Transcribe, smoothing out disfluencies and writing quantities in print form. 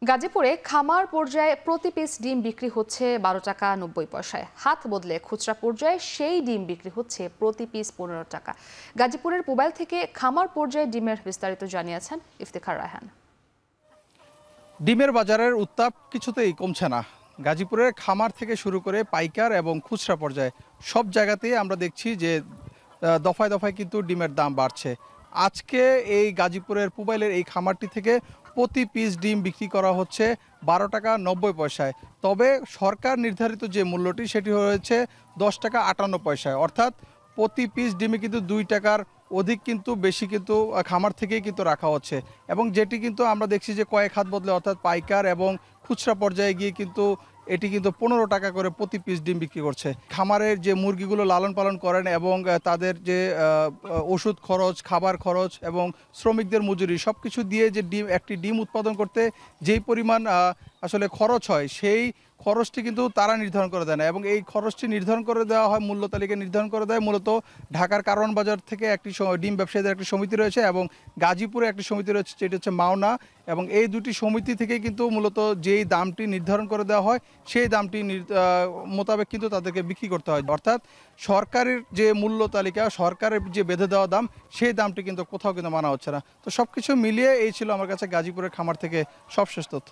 গাজীপুরে খামার পর্যায়ে প্রতি পিস ডিম বিক্রি হচ্ছে 12 টাকা 90 পয়সায়। হাত বদলে খুচরা পর্যায়ে সেই ডিম বিক্রি হচ্ছে প্রতি পিস 15 টাকা। গাজীপুরের পুবাইল থেকে খামার পর্যায়ে ডিমের বিস্তারিত জানিয়েছেন ইফতেখার রায়হান। ডিমের বাজারের উত্তাপ কিছুতেই কমছে না। গাজীপুরের খামার থেকে শুরু করে পাইকার এবং খুচরা পর্যায়ে সব জায়গাতেই আমরা দেখছি যে দফায় দফায় কিন্তু ডিমের দাম বাড়ছে। আজকে এই গাজীপুরের পুবাইলের এই খামারটি থেকে প্রতি পিস ডিম বিক্রি করা হচ্ছে 12 টাকা 90 পয়সায়। তবে সরকার নির্ধারিত যে মূল্যটি সেটি হয়েছে 10 টাকা 58 পয়সায়, অর্থাৎ প্রতি পিস ডিমে কিন্তু 2 টাকার অধিক কিন্তু বেশি কিন্তু খামার থেকেই কিন্তু রাখা হচ্ছে। এবং যেটি কিন্তু আমরা দেখছি যে কয়েক হাত বদলে, অর্থাৎ পাইকার এবং খুচরা পর্যায়ে গিয়ে কিন্তু এটি কিন্তু 15 টাকা করে প্রতি পিস ডিম বিক্রি করছে। খামারের যে মুরগিগুলো লালন পালন করেন এবং তাদের যে ওষুধ খরচ, খাবার খরচ এবং শ্রমিকদের মজুরি সব কিছু দিয়ে যে একটি ডিম উৎপাদন করতে যেই পরিমাণ আসলে খরচ হয়, সেই খরচটি কিন্তু তারা নির্ধারণ করে দেয় না। এবং এই খরচটি নির্ধারণ করে দেওয়া হয়, মূল্য তালিকা নির্ধারণ করে দেয় মূলত ঢাকার কারওয়ান বাজার থেকে একটি ডিম ব্যবসায়ীদের একটি সমিতি রয়েছে এবং গাজীপুরে একটি সমিতি রয়েছে, যেটি হচ্ছে মাওনা। এবং এই দুটি সমিতি থেকে কিন্তু মূলত যেই দামটি নির্ধারণ করে দেওয়া হয় সেই দামটি মোতাবেক কিন্তু তাদেরকে বিক্রি করতে হয়। অর্থাৎ সরকারের যে মূল্য তালিকা, সরকারের যে বেঁধে দেওয়া দাম, সেই দামটি কিন্তু কোথাও কিন্তু মানা হচ্ছে না। তো সব কিছু মিলিয়ে এই ছিল আমার কাছে গাজীপুরের খামার থেকে সবশেষ তথ্য।